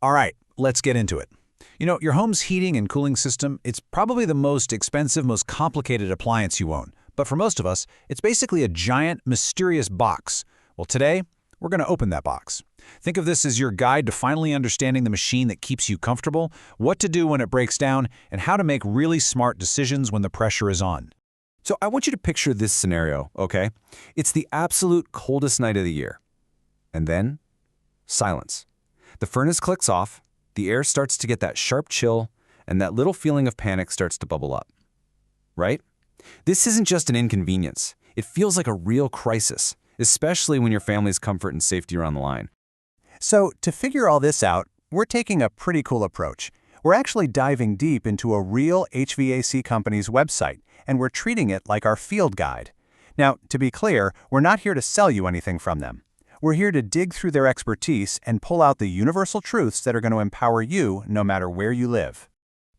All right, let's get into it. You know, your home's heating and cooling system, it's probably the most expensive, most complicated appliance you own. But for most of us, it's basically a giant, mysterious box. Well, today, we're going to open that box. Think of this as your guide to finally understanding the machine that keeps you comfortable, what to do when it breaks down, and how to make really smart decisions when the pressure is on. So I want you to picture this scenario, okay? It's the absolute coldest night of the year. And then, silence. The furnace clicks off, the air starts to get that sharp chill, and that little feeling of panic starts to bubble up. Right? This isn't just an inconvenience. It feels like a real crisis, especially when your family's comfort and safety are on the line. So to figure all this out, we're taking a pretty cool approach. We're actually diving deep into a real HVAC company's website, and we're treating it like our field guide. Now, to be clear, we're not here to sell you anything from them. We're here to dig through their expertise and pull out the universal truths that are going to empower you no matter where you live.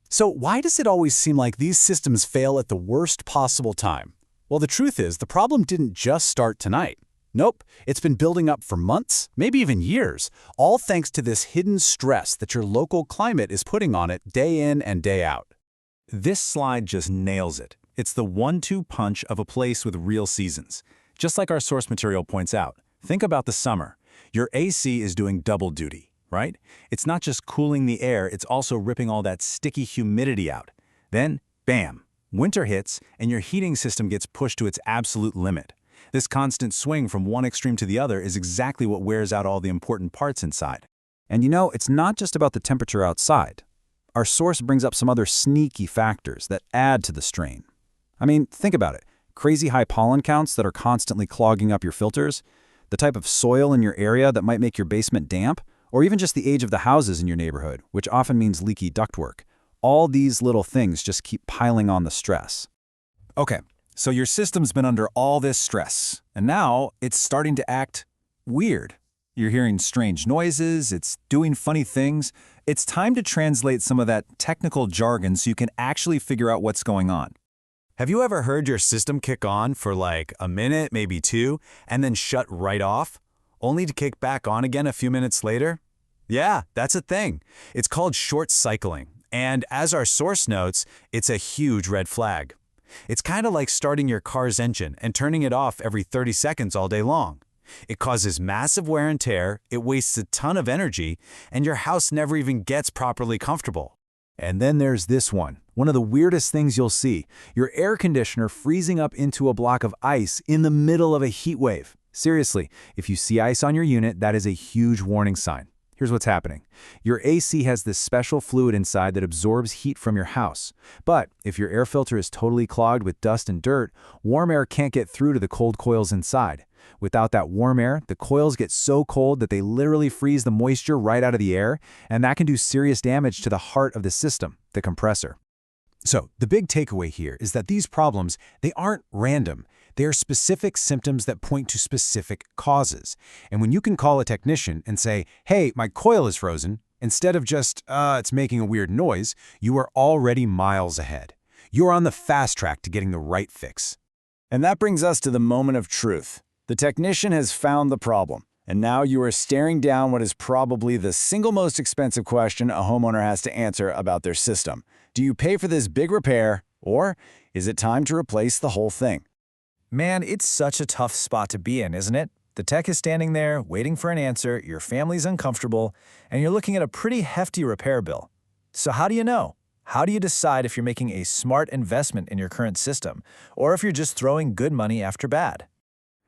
So why does it always seem like these systems fail at the worst possible time? Well, the truth is, the problem didn't just start tonight. Nope, it's been building up for months, maybe even years, all thanks to this hidden stress that your local climate is putting on it day in and day out. This slide just nails it. It's the one-two punch of a place with real seasons. Just like our source material points out, think about the summer. Your AC is doing double duty, right? It's not just cooling the air, it's also ripping all that sticky humidity out. Then, bam, winter hits and your heating system gets pushed to its absolute limit. This constant swing from one extreme to the other is exactly what wears out all the important parts inside. And you know, it's not just about the temperature outside. Our source brings up some other sneaky factors that add to the strain. I mean, think about it. Crazy high pollen counts that are constantly clogging up your filters, the type of soil in your area that might make your basement damp, or even just the age of the houses in your neighborhood, which often means leaky ductwork. All these little things just keep piling on the stress. Okay, so your system's been under all this stress, and now it's starting to act weird. You're hearing strange noises, it's doing funny things. It's time to translate some of that technical jargon so you can actually figure out what's going on. Have you ever heard your system kick on for like a minute, maybe two, and then shut right off, only to kick back on again a few minutes later? Yeah, that's a thing. It's called short cycling, and as our source notes, it's a huge red flag. It's kind of like starting your car's engine and turning it off every 30 seconds all day long. It causes massive wear and tear, it wastes a ton of energy, and your house never even gets properly comfortable. And then there's this one of the weirdest things you'll see, your air conditioner freezing up into a block of ice in the middle of a heat wave. Seriously, if you see ice on your unit, that is a huge warning sign. Here's what's happening. Your AC has this special fluid inside that absorbs heat from your house. But if your air filter is totally clogged with dust and dirt, warm air can't get through to the cold coils inside. Without that warm air, the coils get so cold that they literally freeze the moisture right out of the air, and that can do serious damage to the heart of the system, the compressor. So, the big takeaway here is that these problems, they aren't random. They are specific symptoms that point to specific causes. And when you can call a technician and say, hey, my coil is frozen, instead of just, it's making a weird noise, you are already miles ahead. You're on the fast track to getting the right fix. And that brings us to the moment of truth. The technician has found the problem, and now you are staring down what is probably the single most expensive question a homeowner has to answer about their system. Do you pay for this big repair, or is it time to replace the whole thing? Man, it's such a tough spot to be in, isn't it? The tech is standing there, waiting for an answer, your family's uncomfortable, and you're looking at a pretty hefty repair bill. So how do you know? How do you decide if you're making a smart investment in your current system, or if you're just throwing good money after bad?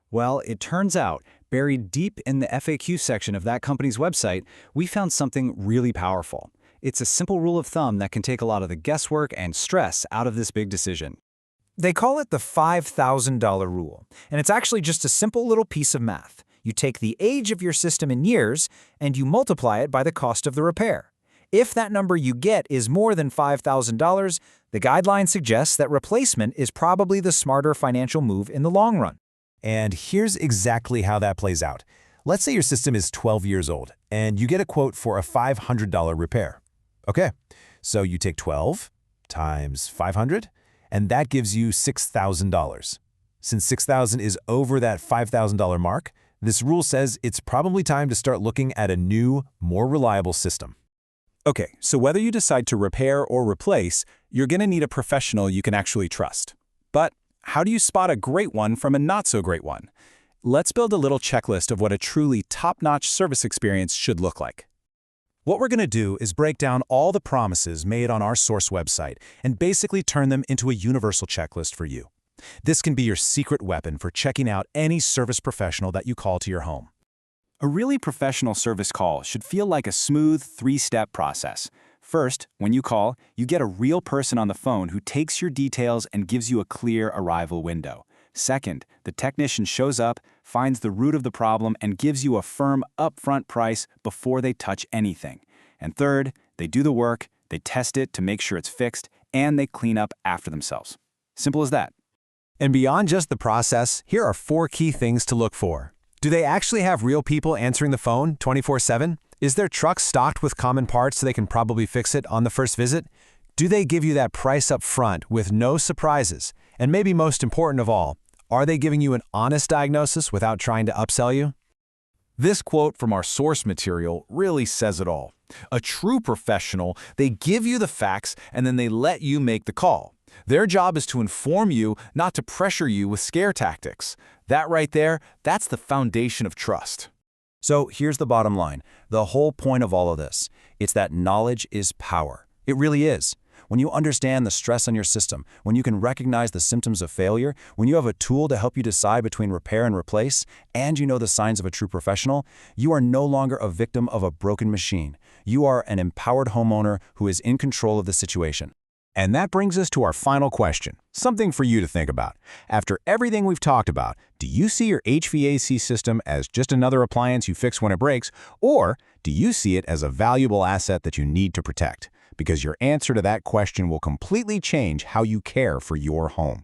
Well, it turns out, buried deep in the FAQ section of that company's website, we found something really powerful. It's a simple rule of thumb that can take a lot of the guesswork and stress out of this big decision. They call it the $5,000 rule, and it's actually just a simple little piece of math. You take the age of your system in years, and you multiply it by the cost of the repair. If that number you get is more than $5,000, the guideline suggests that replacement is probably the smarter financial move in the long run. And here's exactly how that plays out. Let's say your system is 12 years old, and you get a quote for a $500 repair. Okay, so you take 12 times 500, and that gives you $6,000. Since $6,000 is over that $5,000 mark, this rule says it's probably time to start looking at a new, more reliable system. Okay, so whether you decide to repair or replace, you're going to need a professional you can actually trust. But how do you spot a great one from a not-so-great one? Let's build a little checklist of what a truly top-notch service experience should look like. What we're going to do is break down all the promises made on our source website and basically turn them into a universal checklist for you. This can be your secret weapon for checking out any service professional that you call to your home. A really professional service call should feel like a smooth, three-step process. First, when you call, you get a real person on the phone who takes your details and gives you a clear arrival window. Second, the technician shows up, finds the root of the problem, and gives you a firm, upfront price before they touch anything. And third, they do the work, they test it to make sure it's fixed, and they clean up after themselves. Simple as that. And beyond just the process, here are 4 key things to look for. Do they actually have real people answering the phone 24/7? Is their truck stocked with common parts so they can probably fix it on the first visit? Do they give you that price up front with no surprises? And maybe most important of all, are they giving you an honest diagnosis without trying to upsell you? This quote from our source material really says it all. A true professional, they give you the facts and then they let you make the call. Their job is to inform you, not to pressure you with scare tactics. That right there, that's the foundation of trust. So here's the bottom line. The whole point of all of this, it's that knowledge is power. It really is. When you understand the stress on your system, when you can recognize the symptoms of failure, when you have a tool to help you decide between repair and replace, and you know the signs of a true professional, you are no longer a victim of a broken machine. You are an empowered homeowner who is in control of the situation. And that brings us to our final question, something for you to think about. After everything we've talked about, do you see your HVAC system as just another appliance you fix when it breaks, or do you see it as a valuable asset that you need to protect? Because your answer to that question will completely change how you care for your home.